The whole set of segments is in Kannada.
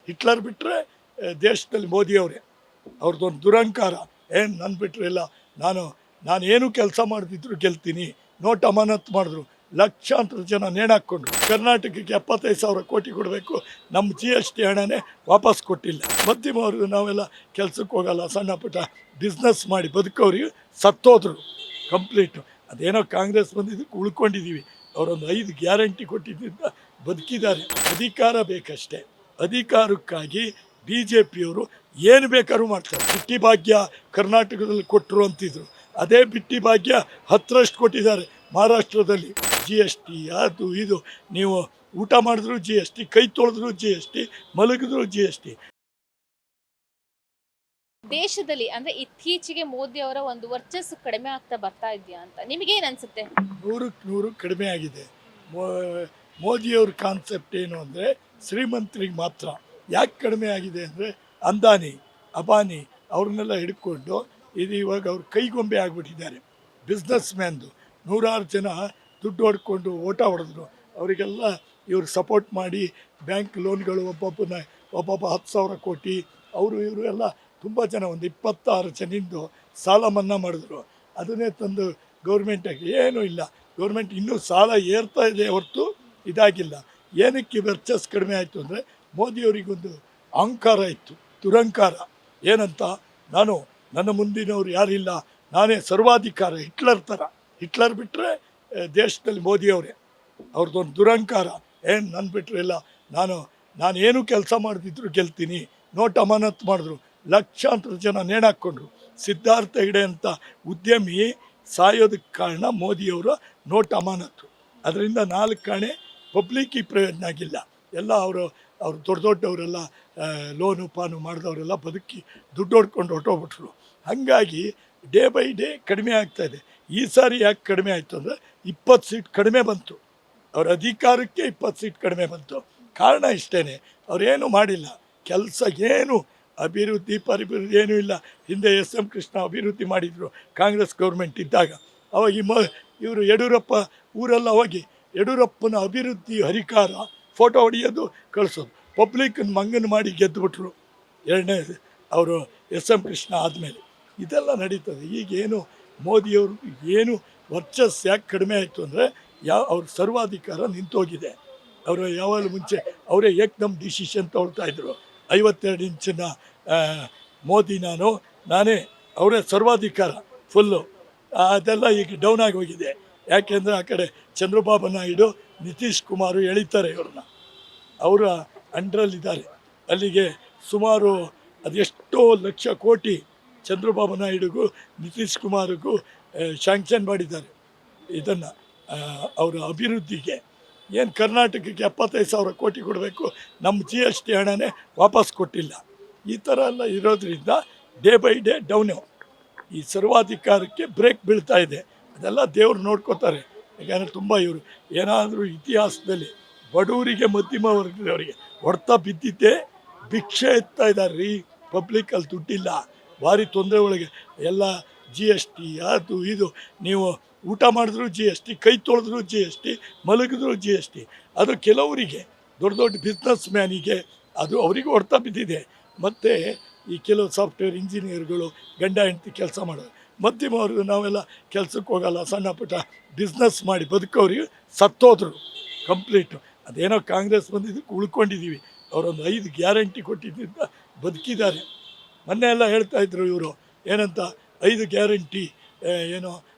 ಹಿಟ್ಲರ್ ಬಿಟ್ಟರೆ ದೇಶದಲ್ಲಿ ಮೋದಿಯವರೇ. ಅವ್ರದ್ದೊಂದು ದುರಂಕಾರ. ಏನು ನನ್ನ ಬಿಟ್ಟರೆ ಇಲ್ಲ, ನಾನು ಕೆಲಸ ಮಾಡದಿದ್ರು ಗೆಲ್ತೀನಿ. ನೋಟ್ ಅಮಾನತ್ ಮಾಡಿದ್ರು, ಲಕ್ಷಾಂತರ ಜನ ನೇಣಾಕ್ಕೊಂಡ್ರು. ಕರ್ನಾಟಕಕ್ಕೆ 75,000 ಕೋಟಿ ಕೊಡಬೇಕು, ನಮ್ಮ GST ಹಣನೇ ವಾಪಸ್ ಕೊಟ್ಟಿಲ್ಲ. ಮಧ್ಯಮವರ್ಗ ನಾವೆಲ್ಲ ಕೆಲಸಕ್ಕೆ ಹೋಗಲ್ಲ, ಸಣ್ಣ ಪುಟ್ಟ ಬಿಸ್ನೆಸ್ ಮಾಡಿ ಬದುಕೋರಿಗೆ ಸತ್ತೋದ್ರು ಕಂಪ್ಲೀಟು. ಅದೇನೋ ಕಾಂಗ್ರೆಸ್ ಬಂದಿದ್ದಕ್ಕೆ ಉಳ್ಕೊಂಡಿದ್ದೀವಿ. ಅವರೊಂದು 5 ಗ್ಯಾರಂಟಿ ಕೊಟ್ಟಿದ್ದರಿಂದ ಬದುಕಿದ್ದಾರೆ. ಅಧಿಕಾರ ಬೇಕಷ್ಟೇ. ಅಧಿಕಾರಕ್ಕಾಗಿ BJPಯವರು ಏನು ಬೇಕಾದ್ರೂ ಮಾಡ್ತಾರೆ. ಬಿಟ್ಟಿ ಭಾಗ್ಯ ಕರ್ನಾಟಕದಲ್ಲಿ ಕೊಟ್ಟರು ಅಂತಿದ್ರು, ಅದೇ ಬಿಟ್ಟಿ ಭಾಗ್ಯ 10ರಷ್ಟು ಕೊಟ್ಟಿದ್ದಾರೆ ಮಹಾರಾಷ್ಟ್ರದಲ್ಲಿ. GST ಅದು ಇದು, ನೀವು ಊಟ ಮಾಡಿದ್ರು GST, ಕೈ ತೊಳೆದ್ರು GST, ಮಲಗಿದ್ರು GST. ದೇಶದಲ್ಲಿ ಅಂದ್ರೆ ಇತ್ತೀಚೆಗೆ ಮೋದಿ ಅವರ ಒಂದು ವರ್ಚಸ್ಸು ಕಡಿಮೆ ಆಗ್ತಾ ಬರ್ತಾ ಇದೆಯಾ ಅಂತ ನಿಮಗೇನು ಅನ್ಸುತ್ತೆ? 100ಕ್ಕೆ 100 ಕಡಿಮೆ ಆಗಿದೆ. ಮೋದಿಯವ್ರ ಕಾನ್ಸೆಪ್ಟ್ ಏನು ಅಂದರೆ ಶ್ರೀಮಂತರಿಗೆ ಮಾತ್ರ. ಯಾಕೆ ಕಡಿಮೆ ಆಗಿದೆ ಅಂದರೆ ಅಂದಾನಿ ಅಬಾನಿ ಅವ್ರನ್ನೆಲ್ಲ ಹಿಡ್ಕೊಂಡು ಇದು ಇವಾಗ ಅವ್ರ ಕೈಗೊಂಬೆ ಆಗಿಬಿಟ್ಟಿದ್ದಾರೆ. ಬಿಸ್ನೆಸ್ ಮ್ಯಾನ್ದು 100 ಜನ ದುಡ್ಡು ಹೊಡ್ಕೊಂಡು ಓಟ ಹೊಡೆದ್ರು. ಅವರಿಗೆಲ್ಲ ಇವರು ಸಪೋರ್ಟ್ ಮಾಡಿ ಬ್ಯಾಂಕ್ ಲೋನ್ಗಳು ಒಬ್ಬೊಬ್ಬ 10,000 ಕೋಟಿ, ಇವರು ಎಲ್ಲ ತುಂಬ ಜನ, ಒಂದು 26 ಜನಿಂದು ಸಾಲ ಮನ್ನಾ ಮಾಡಿದ್ರು. ಅದನ್ನೇ ತಂದು ಗೌರ್ಮೆಂಟಾಗಿ ಏನೂ ಇಲ್ಲ. ಗೌರ್ಮೆಂಟ್ ಇನ್ನೂ ಸಾಲ ಏರ್ತಾ ಇದೆ ಹೊರತು ಇದಾಗಿಲ್ಲ. ಏನಕ್ಕೆ ವರ್ಚಸ್ ಕಡಿಮೆ ಆಯಿತು ಅಂದರೆ ಮೋದಿಯವರಿಗೊಂದು ಅಹಂಕಾರ ಇತ್ತು, ದುರಂಕಾರ. ಏನಂತ, ನನ್ನ ಮುಂದಿನವರು ಯಾರಿಲ್ಲ, ನಾನೇ ಸರ್ವಾಧಿಕಾರ, ಹಿಟ್ಲರ್ ಥರ. ಹಿಟ್ಲರ್ ಬಿಟ್ಟರೆ ದೇಶದಲ್ಲಿ ಮೋದಿಯವರೇ. ಅವ್ರದ್ದೊಂದು ದುರಂಕಾರ. ಏನು ನನ್ನ ಬಿಟ್ಟರೆ ಇಲ್ಲ, ನಾನು ಕೆಲಸ ಮಾಡದಿದ್ರು ಗೆಲ್ತೀನಿ. ನೋಟ್ ಅಮಾನತ್ ಮಾಡಿದ್ರು, ಲಕ್ಷಾಂತರ ಜನ ನೇಣಾಕ್ಕೊಂಡ್ರು. ಸಿದ್ಧಾರ್ಥ ಹೆಗ್ಡೆ ಅಂತ ಉದ್ಯಮಿ ಸಾಯೋದಕ್ಕೆ ಕಾರಣ ಮೋದಿಯವರ ನೋಟ್ ಅಮಾನತ್ತು. ಅದರಿಂದ 4 ಆಣೆ ಪಬ್ಲಿಕ್ಕಿಗೆ ಪ್ರಯೋಜನ ಆಗಿಲ್ಲ. ಎಲ್ಲ ಅವರು ದೊಡ್ಡವರೆಲ್ಲ ಲೋನು ಪಾನು ಮಾಡಿದವರೆಲ್ಲ ಬದುಕಿ ದುಡ್ಡು ಹೊಡ್ಕೊಂಡು ಹೊಟ್ಟೋಗ್ಬಿಟ್ರು. ಹಾಗಾಗಿ ಡೇ ಬೈ ಡೇ ಕಡಿಮೆ ಆಗ್ತಾಯಿದೆ. ಈ ಸಾರಿ ಯಾಕೆ ಕಡಿಮೆ ಆಯಿತು ಅಂದರೆ 20 ಸೀಟ್ ಕಡಿಮೆ ಬಂತು. ಅವ್ರ ಅಧಿಕಾರಕ್ಕೆ 20 ಸೀಟ್ ಕಡಿಮೆ ಬಂತು. ಕಾರಣ ಇಷ್ಟೇ, ಅವರೇನು ಮಾಡಿಲ್ಲ ಕೆಲಸ. ಏನು ಅಭಿವೃದ್ಧಿ ಏನೂ ಇಲ್ಲ. ಹಿಂದೆ SM ಕೃಷ್ಣ ಅಭಿವೃದ್ಧಿ ಮಾಡಿದರು ಕಾಂಗ್ರೆಸ್ ಗೌರ್ಮೆಂಟ್ ಇದ್ದಾಗ. ಅವಾಗ ಇವರು ಯಡಿಯೂರಪ್ಪ ಊರೆಲ್ಲ ಹೋಗಿ ಯಡಿಯೂರಪ್ಪನ ಅಭಿವೃದ್ಧಿ ಹರಿಕಾರ ಫೋಟೋ ಹೊಡೆಯೋದು ಕಳಿಸೋದು. ಪಬ್ಲಿಕ್ಕನ್ನು ಮಂಗನ ಮಾಡಿ ಗೆದ್ದುಬಿಟ್ರು ಎರಡನೇ ಅವರು SM ಕೃಷ್ಣ ಆದಮೇಲೆ. ಇದೆಲ್ಲ ನಡೀತದೆ. ಈಗೇನು ಮೋದಿಯವರು ಏನು ವರ್ಚಸ್ ಯಾಕೆ ಕಡಿಮೆ ಆಯಿತು ಅಂದರೆ ಅವ್ರ ಸರ್ವಾಧಿಕಾರ ನಿಂತೋಗಿದೆ. ಅವರು ಯಾವಾಗಲೂ ಮುಂಚೆ ಅವರೇ ಏಕ್ದಮ್ ಡಿಸಿಷನ್ ತೊಗೊಳ್ತಾಯಿದ್ರು. 52 ಇಂಚಿನ ಮೋದಿ ನಾನೇ ಅವರೇ ಸರ್ವಾಧಿಕಾರ ಫುಲ್ಲು. ಅದೆಲ್ಲ ಈಗ ಡೌನ್ ಆಗಿ ಹೋಗಿದೆ. ಯಾಕೆಂದರೆ ಆ ಕಡೆ ಚಂದ್ರಬಾಬು ನಾಯ್ಡು, ನಿತೀಶ್ ಕುಮಾರ್ ಎಳಿತಾರೆ ಇವ್ರನ್ನ, ಅವರ ಅಂಡ್ರಲ್ಲಿದ್ದಾರೆ. ಅಲ್ಲಿಗೆ ಸುಮಾರು ಅದೆಷ್ಟೋ ಲಕ್ಷ ಕೋಟಿ ಚಂದ್ರಬಾಬು ನಾಯ್ಡುಗೂ ನಿತೀಶ್ ಕುಮಾರ್ಗೂ ಶಾಂಕ್ಷನ್ ಮಾಡಿದ್ದಾರೆ ಇದನ್ನು ಅವರ ಅಭಿವೃದ್ಧಿಗೆ. ಏನು ಕರ್ನಾಟಕಕ್ಕೆ 75,000 ಕೋಟಿ ಕೊಡಬೇಕು, ನಮ್ಮ GST ಹಣನೇ ವಾಪಸ್ ಕೊಟ್ಟಿಲ್ಲ. ಈ ಥರ ಎಲ್ಲ ಇರೋದ್ರಿಂದ ಡೇ ಬೈ ಡೇ ಡೌನು. ಈ ಸರ್ವಾಧಿಕಾರಕ್ಕೆ ಬ್ರೇಕ್ ಬೀಳ್ತಾ ಇದೆ. ಅದೆಲ್ಲ ದೇವ್ರು ನೋಡ್ಕೋತಾರೆ. ಯಾಕಂದರೆ ತುಂಬ ಇವರು ಏನಾದರೂ ಇತಿಹಾಸದಲ್ಲಿ ಬಡವರಿಗೆ ಮಧ್ಯಮ ವರ್ಗದವರಿಗೆ ಹೊಡ್ತಾ ಬಿದ್ದಿದ್ದೇ ಭಿಕ್ಷೆ ಎತ್ತಾ ಇದ್ದಾರೆ ರೀ. ಪಬ್ಲಿಕ್ಕಲ್ಲಿ ದುಡ್ಡಿಲ್ಲ, ಭಾರಿ ತೊಂದರೆ ಒಳಗೆ. ಎಲ್ಲ GST ಅದು ಇದು, ನೀವು ಊಟ ಮಾಡಿದ್ರು GST, ಕೈ ತೊಳೆದ್ರು GST, ಮಲಗಿದ್ರು GST. ಅದು ಕೆಲವರಿಗೆ ದೊಡ್ಡ ಬಿಸ್ನೆಸ್ ಮ್ಯಾನಿಗೆ ಅದು ಅವರಿಗೂ ಹೊಡ್ತಾ ಬಿದ್ದಿದೆ. ಮತ್ತು ಈ ಕೆಲವು ಸಾಫ್ಟ್ವೇರ್ ಇಂಜಿನಿಯರ್ಗಳು ಗಂಡ ಹೆಂಡತಿ ಕೆಲಸ ಮಾಡೋದು. ಮಧ್ಯಮವರ್ಗ ನಾವೆಲ್ಲ ಕೆಲಸಕ್ಕೆ ಹೋಗಲ್ಲ, ಸಣ್ಣ ಪುಟ್ಟ ಬಿಸ್ನೆಸ್ ಮಾಡಿ ಬದುಕೋರಿಗೆ ಸತ್ತೋದ್ರು ಕಂಪ್ಲೀಟು. ಅದೇನೋ ಕಾಂಗ್ರೆಸ್ ಬಂದಿದ್ದಕ್ಕೆ ಉಳ್ಕೊಂಡಿದ್ದೀವಿ. ಅವರೊಂದು 5 ಗ್ಯಾರಂಟಿ ಕೊಟ್ಟಿದ್ದರಿಂದ ಬದುಕಿದ್ದಾರೆ. ಮೊನ್ನೆ ಎಲ್ಲ ಹೇಳ್ತಾಯಿದ್ರು ಇವರು ಏನಂತ, 5 ಗ್ಯಾರಂಟಿ ಏನೋ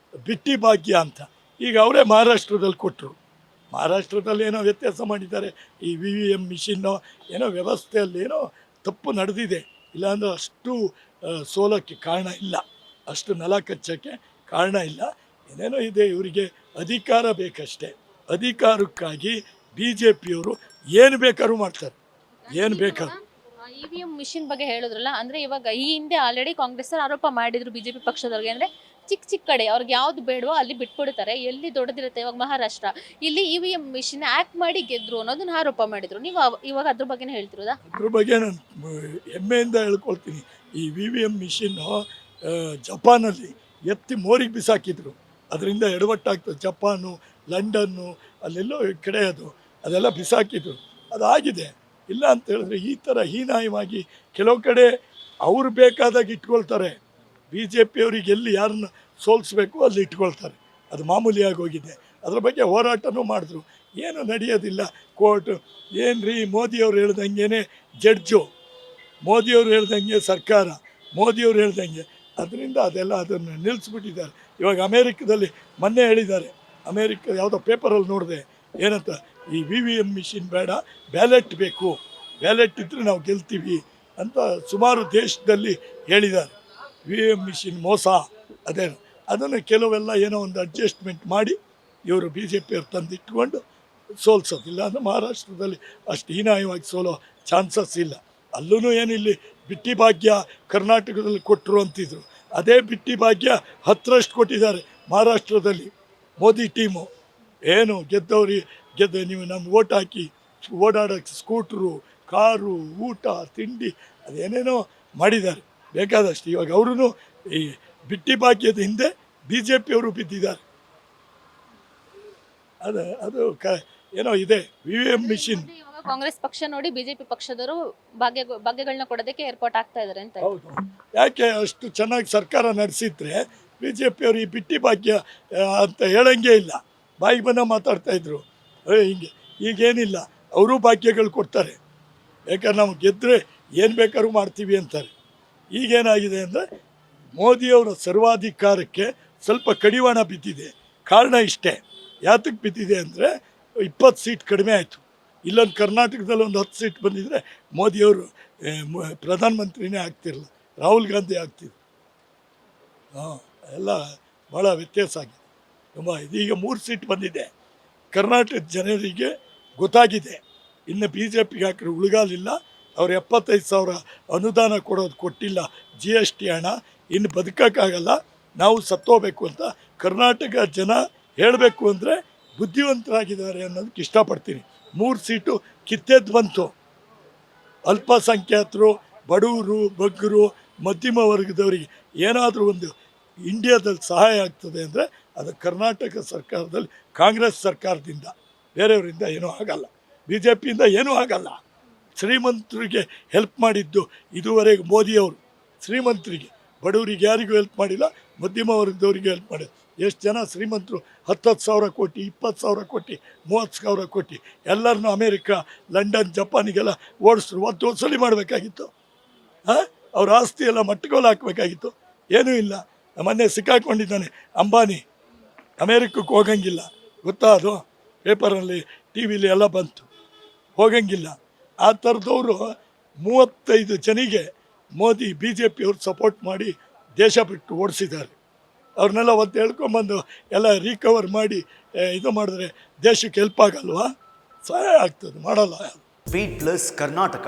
ಬಿಟ್ಟಿ ಭಾಗ್ಯ ಅಂತ. ಈಗ ಅವರೇ ಮಹಾರಾಷ್ಟ್ರದಲ್ಲಿ ಕೊಟ್ಟರು. ಮಹಾರಾಷ್ಟ್ರದಲ್ಲಿ ಏನೋ ವ್ಯತ್ಯಾಸ ಮಾಡಿದ್ದಾರೆ. ಈ VVM ಮಿಷಿನ್ನೋ ಏನೋ ವ್ಯವಸ್ಥೆಯಲ್ಲಿ ಏನೋ ತಪ್ಪು ನಡೆದಿದೆ. ಇಲ್ಲಾಂದರೆ ಅಷ್ಟು ಸೋಲಕ್ಕೆ ಕಾರಣ ಇಲ್ಲ, ಅಷ್ಟು ನೆಲ ಕಚ್ಚೋಕ್ಕೆ ಕಾರಣ ಇಲ್ಲ. ಏನೇನೋ ಇದೆ. ಇವರಿಗೆ ಅಧಿಕಾರ ಬೇಕಷ್ಟೇ. ಅಧಿಕಾರಕ್ಕಾಗಿ BJPಯವರು ಏನು ಬೇಕಾದ್ರೂ ಮಾಡ್ತಾರೆ, ಏನು ಬೇಕಾದ್ರೂ. EVM ಮಿಷಿನ್ ಬಗ್ಗೆ ಹೇಳಿದ್ರಲ್ಲ, ಅಂದರೆ ಇವಾಗ ಈ ಹಿಂದೆ ಆಲ್ರೆಡಿ ಕಾಂಗ್ರೆಸ್ ಆರೋಪ ಮಾಡಿದ್ರು BJP ಪಕ್ಷದವ್ರಿಗೆ, ಅಂದರೆ ಚಿಕ್ಕ ಕಡೆ ಅವ್ರಿಗೆ ಯಾವ್ದು ಬೇಡವೋ ಅಲ್ಲಿ ಬಿಟ್ಬಿಡ್ತಾರೆ, ಎಲ್ಲಿ ದೊಡ್ಡದಿರುತ್ತೆ. ಇವಾಗ ಮಹಾರಾಷ್ಟ್ರ ಇಲ್ಲಿ EVM ಮಿಷಿನ್ ಆ್ಯಕ್ಟ್ ಮಾಡಿ ಗೆದ್ರು ಅನ್ನೋದನ್ನ ಆರೋಪ ಮಾಡಿದ್ರು. ನೀವು ಇವಾಗ ಅದ್ರ ಬಗ್ಗೆನೇ ಹೇಳ್ತಿರೋದಾ? ಅದ್ರ ಬಗ್ಗೆ ನಾನು ಹೆಮ್ಮೆಯಿಂದ ಹೇಳ್ಕೊಳ್ತೀನಿ. ಈ VVM ಮಿಷಿನ್ನು ಜಪಾನಲ್ಲಿ ಎತ್ತಿ ಮೋರಿಗೆ ಬಿಸಾಕಿದ್ರು. ಅದರಿಂದ ಎಡವಟ್ಟಾಗ್ತದೆ. ಜಪಾನು, ಲಂಡನ್ನು ಅಲ್ಲೆಲ್ಲೋ ಕಡೆ ಅದೆಲ್ಲ ಬಿಸಾಕಿದ್ರು. ಅದಾಗಿದೆ. ಇಲ್ಲ ಅಂತ ಹೇಳಿದ್ರೆ ಈ ಥರ ಹೀನಾಯವಾಗಿ ಕೆಲವು ಕಡೆ ಅವರು ಬೇಕಾದಾಗ ಇಟ್ಕೊಳ್ತಾರೆ. ಬಿ ಜೆ ಪಿಯವ್ರಿಗೆ ಎಲ್ಲಿ ಯಾರನ್ನ ಸೋಲಿಸ್ಬೇಕು ಅಲ್ಲಿ ಇಟ್ಕೊಳ್ತಾರೆ. ಅದು ಮಾಮೂಲಿಯಾಗಿ ಹೋಗಿದೆ. ಅದ್ರ ಬಗ್ಗೆ ಹೋರಾಟನೂ ಮಾಡಿದ್ರು. ಏನು ನಡೆಯೋದಿಲ್ಲ. ಕೋರ್ಟ್ ಏನ್ರಿ ಮೋದಿಯವ್ರು ಹೇಳ್ದಂಗೆ ಜಡ್ಜು, ಮೋದಿಯವ್ರು ಹೇಳ್ದಂಗೆ ಸರ್ಕಾರ, ಮೋದಿಯವ್ರು ಹೇಳ್ದಂಗೆ, ಅದರಿಂದ ಅದನ್ನು ನಿಲ್ಲಿಸ್ಬಿಟ್ಟಿದ್ದಾರೆ. ಇವಾಗ ಅಮೇರಿಕದಲ್ಲಿ ಮೊನ್ನೆ ಹೇಳಿದ್ದಾರೆ, ಅಮೇರಿಕ ಯಾವುದೋ ಪೇಪರಲ್ಲಿ ನೋಡಿದೆ, ಏನಂತ ಈ VVM ಮಿಷಿನ್ ಬೇಡ, ಬ್ಯಾಲೆಟ್ ಬೇಕು, ಬ್ಯಾಲೆಟ್ ಇದ್ದರೆ ನಾವು ಗೆಲ್ತೀವಿ ಅಂತ ಸುಮಾರು ದೇಶದಲ್ಲಿ ಹೇಳಿದ್ದಾರೆ. VVM ಮಿಷಿನ್ ಮೋಸ ಅದೇನು, ಅದನ್ನು ಕೆಲವೆಲ್ಲ ಏನೋ ಒಂದು ಅಡ್ಜಸ್ಟ್ಮೆಂಟ್ ಮಾಡಿ ಇವರು ಬಿ ಜೆ ಪಿಯವ್ರು ತಂದಿಟ್ಕೊಂಡು ಸೋಲ್ಸೋದಿಲ್ಲ ಅಂದರೆ ಮಹಾರಾಷ್ಟ್ರದಲ್ಲಿ ಅಷ್ಟು ಹೀನಾಯವಾಗಿ ಸೋಲೋ ಚಾನ್ಸಸ್ ಇಲ್ಲ. ಅಲ್ಲೂ ಏನಿಲ್ಲಿ ಬಿಟ್ಟಿ ಭಾಗ್ಯ ಕರ್ನಾಟಕದಲ್ಲಿ ಕೊಟ್ಟರು ಅಂತಿದ್ರು, ಅದೇ ಬಿಟ್ಟಿ ಭಾಗ್ಯ 10ರಷ್ಟು ಕೊಟ್ಟಿದ್ದಾರೆ ಮಹಾರಾಷ್ಟ್ರದಲ್ಲಿ ಮೋದಿ ಟೀಮು. ಏನು ಗೆದ್ದ ನೀವು ನಮ್ಮ ಓಟ್ ಹಾಕಿ ಓಡಾಡೋಕ್ಕೆ ಸ್ಕೂಟ್ರು, ಕಾರು, ಊಟ, ತಿಂಡಿ ಅದೇನೇನೋ ಮಾಡಿದ್ದಾರೆ ಬೇಕಾದಷ್ಟು. ಇವಾಗ ಅವರು ಈ ಬಿಟ್ಟಿ ಭಾಗ್ಯದ ಹಿಂದೆ ಬಿ ಜೆ ಪಿಯವರು ಬಿದ್ದಿದ್ದಾರೆ. ಅದು ಏನೋ ಇದೆ VVM ಮಿಷಿನ್. ಇವಾಗ ಕಾಂಗ್ರೆಸ್ ಪಕ್ಷ ನೋಡಿ ಬಿಜೆಪಿ ಪಕ್ಷದವರು ಭಾಗ್ಯಗಳನ್ನ ಕೊಡೋದಕ್ಕೆ ಏರ್ಪಾಟ್ ಆಗ್ತಾ ಇದಾರೆ ಅಂತ. ಹೌದು, ಯಾಕೆ ಅಷ್ಟು ಚೆನ್ನಾಗಿ ಸರ್ಕಾರ ನಡೆಸಿದ್ರೆ ಬಿ ಜೆ ಪಿಯವರು ಈ ಬಿಟ್ಟಿ ಭಾಗ್ಯ ಅಂತ ಹೇಳಂಗೆ ಇಲ್ಲ, ಬಾಯಿಗೆ ಬಂದ ಮಾತಾಡ್ತಾ ಇದ್ರು. ಹಿಂಗೆ ಈಗೇನಿಲ್ಲ, ಅವರು ಭಾಗ್ಯಗಳು ಕೊಡ್ತಾರೆ. ಯಾಕಂದ್ರೆ ನಾವು ಗೆದ್ದರೆ ಏನು ಬೇಕಾದ್ರೂ ಮಾಡ್ತೀವಿ ಅಂತಾರೆ. ಈಗೇನಾಗಿದೆ ಅಂದರೆ ಮೋದಿಯವರ ಸರ್ವಾಧಿಕಾರಕ್ಕೆ ಸ್ವಲ್ಪ ಕಡಿವಾಣ ಬಿದ್ದಿದೆ. ಕಾರಣ ಇಷ್ಟೇ, ಯಾತಕ್ಕೆ ಬಿದ್ದಿದೆ ಅಂದರೆ 20 ಸೀಟ್ ಕಡಿಮೆ ಆಯಿತು. ಇಲ್ಲೊಂದು ಕರ್ನಾಟಕದಲ್ಲಿ ಒಂದು 10 ಸೀಟ್ ಬಂದಿದ್ದರೆ ಮೋದಿಯವರು ಪ್ರಧಾನಮಂತ್ರಿನೇ ಆಗ್ತಿರಲಿಲ್ಲ, ರಾಹುಲ್ ಗಾಂಧಿ ಆಗ್ತಿದ್ರು. ಎಲ್ಲ ಭಾಳ ವ್ಯತ್ಯಾಸ ಆಗಿದೆ ತುಂಬ. ಇದೀಗ 3 ಸೀಟ್ ಬಂದಿದೆ. ಕರ್ನಾಟಕದ ಜನರಿಗೆ ಗೊತ್ತಾಗಿದೆ, ಇನ್ನು ಬಿ ಜೆ ಪಿಗೆ ಹಾಕಿದ್ರೆ ಉಳಿಗಾಲಿಲ್ಲ. ಅವ್ರು 75,000 ಅನುದಾನ ಕೊಟ್ಟಿಲ್ಲ, GST ಹಣ, ಇನ್ನು ಬದುಕೋಕ್ಕಾಗಲ್ಲ, ನಾವು ಸತ್ತೋಬೇಕು ಅಂತ ಕರ್ನಾಟಕ ಜನ ಹೇಳಬೇಕು ಅಂದರೆ ಬುದ್ಧಿವಂತರಾಗಿದ್ದಾರೆ ಅನ್ನೋದಕ್ಕೆ ಇಷ್ಟಪಡ್ತೀನಿ. 3 ಸೀಟು ಕಿತ್ತೆದ್ದು ಬಂತು. ಅಲ್ಪಸಂಖ್ಯಾತರು, ಬಡವರು, ಬಗ್ಗರು, ಮಧ್ಯಮ ವರ್ಗದವರಿಗೆ ಏನಾದರೂ ಒಂದು ಇಂಡಿಯಾದಲ್ಲಿ ಸಹಾಯ ಆಗ್ತದೆ ಅಂದರೆ ಅದು ಕರ್ನಾಟಕ ಸರ್ಕಾರದಲ್ಲಿ ಕಾಂಗ್ರೆಸ್ ಸರ್ಕಾರದಿಂದ, ಬೇರೆಯವರಿಂದ ಏನೂ ಆಗಲ್ಲ. ಬಿ ಜೆ ಪಿಯಿಂದ ಏನೂ ಆಗಲ್ಲ. ಶ್ರೀಮಂತರಿಗೆ ಹೆಲ್ಪ್ ಮಾಡಿದ್ದು ಇದುವರೆಗೆ ಮೋದಿಯವರು ಶ್ರೀಮಂತರಿಗೆ, ಬಡವರಿಗೆ ಯಾರಿಗೂ ಹೆಲ್ಪ್ ಮಾಡಿಲ್ಲ, ಮಧ್ಯಮ ವರ್ಗದವರಿಗೆ ಹೆಲ್ಪ್ ಮಾಡಿದ್ರು. ಎಷ್ಟು ಜನ ಶ್ರೀಮಂತರು 10,000 ಕೋಟಿ, 20,000 ಕೋಟಿ, 30,000 ಕೋಟಿ ಎಲ್ಲರನ್ನೂ ಅಮೇರಿಕಾ, ಲಂಡನ್, ಜಪಾನಿಗೆಲ್ಲ ಓಡಿಸ್ರು. ವಸೂಲಿ ಮಾಡಬೇಕಾಗಿತ್ತು. ಅವ್ರ ಆಸ್ತಿ ಎಲ್ಲ ಮಟ್ಟಗೋಲು ಹಾಕಬೇಕಾಗಿತ್ತು. ಏನೂ ಇಲ್ಲ. ಮೊನ್ನೆ ಸಿಕ್ಕಾಕೊಂಡಿದ್ದಾನೆ ಅಂಬಾನಿ, ಅಮೇರಿಕಕ್ಕೆ ಹೋಗಂಗಿಲ್ಲ, ಗೊತ್ತಾ? ಅದು ಪೇಪರಲ್ಲಿ ಟಿ ವಿಲಿ ಎಲ್ಲ ಬಂತು, ಹೋಗಂಗಿಲ್ಲ. ಆ ಥರದವರು 35 ಜನಿಗೆ ಮೋದಿ ಬಿ ಜೆ ಪಿಯವ್ರು ಸಪೋರ್ಟ್ ಮಾಡಿ ದೇಶ ಬಿಟ್ಟು ಓಡಿಸಿದ್ದಾರೆ. ಅವ್ರನ್ನೆಲ್ಲ ಒಂದು ಹೇಳ್ಕೊಂಬಂದು ಎಲ್ಲ ರಿಕವರ್ ಮಾಡಿ ಇದು ಮಾಡಿದ್ರೆ ದೇಶಕ್ಕೆ ಹೆಲ್ಪ್ ಆಗಲ್ವಾ? ಸಹಾಯ ಆಗ್ತದೆ, ಮಾಡಲ್ಲ. Beat plus Karnataka.